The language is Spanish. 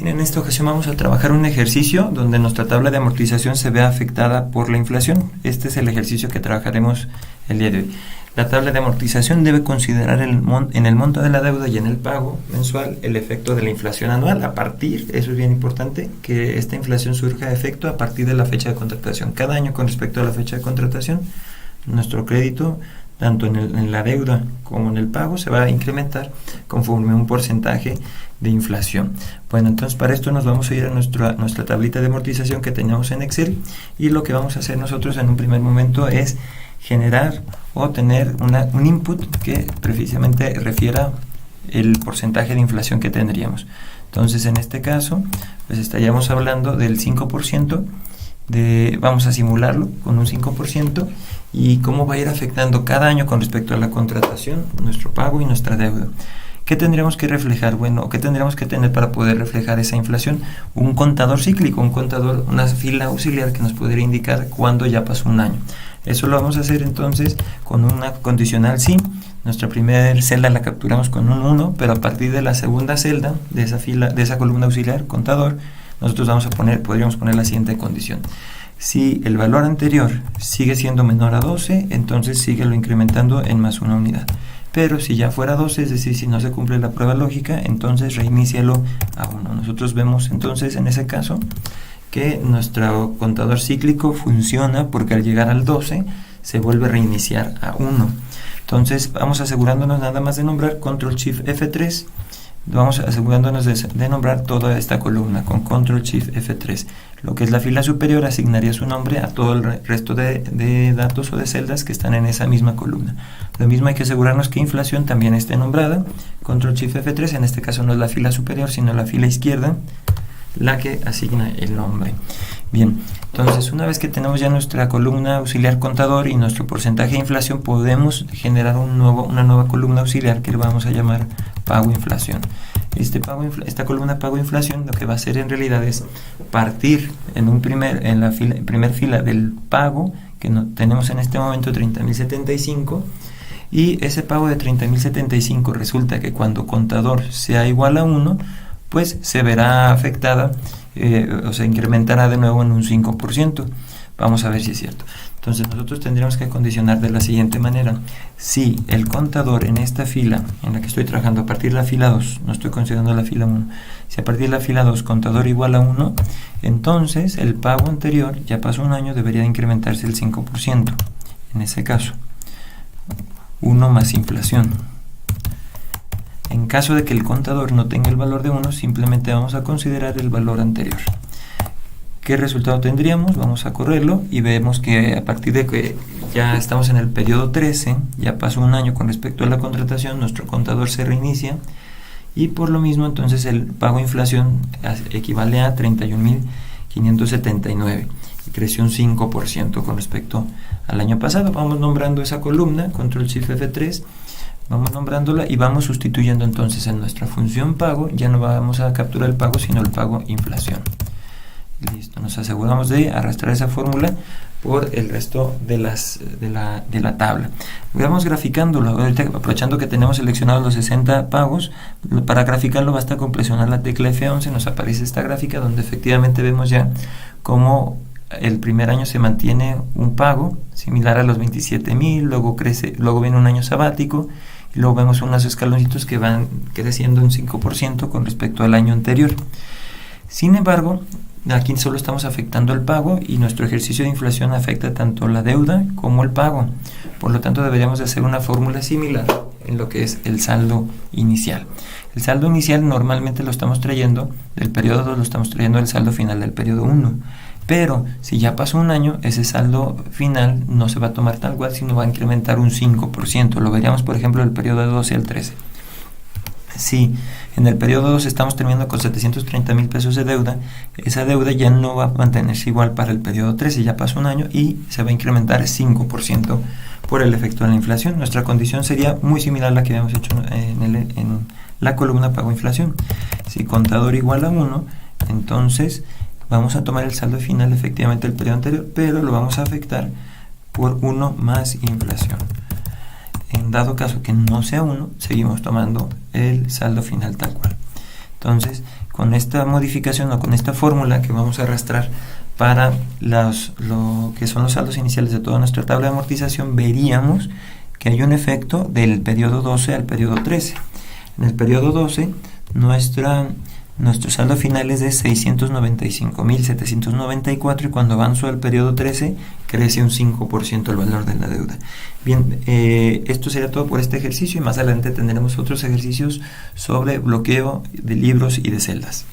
En esta ocasión vamos a trabajar un ejercicio donde nuestra tabla de amortización se ve afectada por la inflación. Este es el ejercicio que trabajaremos el día de hoy. La tabla de amortización debe considerar en el monto de la deuda y en el pago mensual el efecto de la inflación anual a partir, eso es bien importante, que esta inflación surja a efecto a partir de la fecha de contratación. Cada año con respecto a la fecha de contratación, nuestro crédito, tanto en la deuda como en el pago, se va a incrementar conforme un porcentaje de inflación. Bueno, entonces para esto nos vamos a ir a nuestra tablita de amortización que tenemos en Excel, y lo que vamos a hacer nosotros en un primer momento es generar o tener un input que precisamente refiera el porcentaje de inflación que tendríamos. Entonces en este caso pues estaríamos hablando del 5%, vamos a simularlo con un 5%, y cómo va a ir afectando cada año con respecto a la contratación, nuestro pago y nuestra deuda. ¿Qué tendríamos que reflejar? Bueno, ¿qué tendríamos que tener para poder reflejar esa inflación? Un contador cíclico, una fila auxiliar que nos podría indicar cuándo ya pasó un año. Eso lo vamos a hacer entonces con una condicional sí. Nuestra primera celda la capturamos con un 1, pero a partir de la segunda celda de esa columna auxiliar, contador, nosotros podríamos poner la siguiente condición. Si el valor anterior sigue siendo menor a 12, entonces síguelo incrementando en más una unidad. Pero si ya fuera 12, es decir, si no se cumple la prueba lógica, entonces reinícialo a 1. Nosotros vemos entonces en ese caso que nuestro contador cíclico funciona porque al llegar al 12 se vuelve a reiniciar a 1. Entonces vamos asegurándonos nada más de nombrar Control Shift F3. Vamos asegurándonos de nombrar toda esta columna con Control Shift F3. Lo que es la fila superior asignaría su nombre a todo el resto de datos o de celdas que están en esa misma columna. Lo mismo hay que asegurarnos que inflación también esté nombrada. Control Shift F3, en este caso no es la fila superior sino la fila izquierda la que asigna el nombre. Bien, entonces una vez que tenemos ya nuestra columna auxiliar contador y nuestro porcentaje de inflación, podemos generar una nueva columna auxiliar que le vamos a llamar pago inflación. Esta columna pago inflación lo que va a hacer en realidad es partir en la primer fila del pago que tenemos en este momento 30.075, y ese pago de 30.075 resulta que cuando contador sea igual a 1, pues se verá afectada o se incrementará de nuevo en un 5%. Vamos a ver si es cierto. Entonces nosotros tendríamos que condicionar de la siguiente manera. Si el contador en esta fila en la que estoy trabajando, a partir de la fila 2, no estoy considerando la fila 1, si a partir de la fila 2 contador igual a 1, entonces el pago anterior, ya pasó un año, debería incrementarse el 5%. En ese caso, 1 más inflación. En caso de que el contador no tenga el valor de 1, simplemente vamos a considerar el valor anterior. ¿Qué resultado tendríamos? Vamos a correrlo y vemos que a partir de que ya estamos en el periodo 13, ya pasó un año con respecto a la contratación, nuestro contador se reinicia, y por lo mismo entonces el pago de inflación equivale a 31.579 y creció un 5% con respecto al año pasado. Vamos nombrando esa columna, Control Shift F3, vamos nombrándola y vamos sustituyendo entonces en nuestra función pago, ya no vamos a capturar el pago sino el pago inflación. Listo, nos aseguramos de arrastrar esa fórmula por el resto de la tabla. Vamos graficándolo, ahorita aprovechando que tenemos seleccionados los 60 pagos, para graficarlo basta con presionar la tecla F11, nos aparece esta gráfica donde efectivamente vemos ya cómo el primer año se mantiene un pago similar a los 27.000, luego crece, luego viene un año sabático, y luego vemos unos escaloncitos que van creciendo un 5% con respecto al año anterior. Sin embargo, aquí solo estamos afectando el pago y nuestro ejercicio de inflación afecta tanto la deuda como el pago. Por lo tanto, deberíamos de hacer una fórmula similar en lo que es el saldo inicial. El saldo inicial normalmente lo estamos trayendo del periodo 2, lo estamos trayendo del saldo final del periodo 1. Pero si ya pasó un año, ese saldo final no se va a tomar tal cual, sino va a incrementar un 5%. Lo veríamos, por ejemplo, del periodo 12 al 13. Si en el periodo 2 estamos terminando con 730.000 pesos de deuda, esa deuda ya no va a mantenerse igual para el periodo 13, ya pasó un año y se va a incrementar 5% por el efecto de la inflación. Nuestra condición sería muy similar a la que habíamos hecho en la columna pago inflación. Si contador igual a 1, entonces vamos a tomar el saldo final efectivamente del periodo anterior, pero lo vamos a afectar por 1 más inflación. En dado caso que no sea 1, seguimos tomando el saldo final tal cual. Entonces, con esta modificación o con esta fórmula que vamos a arrastrar para lo que son los saldos iniciales de toda nuestra tabla de amortización, veríamos que hay un efecto del periodo 12 al periodo 13. En el periodo 12, nuestro saldo final es de 695.794 y cuando avanzo al periodo 13 crece un 5% el valor de la deuda. Bien, esto sería todo por este ejercicio y más adelante tendremos otros ejercicios sobre bloqueo de libros y de celdas.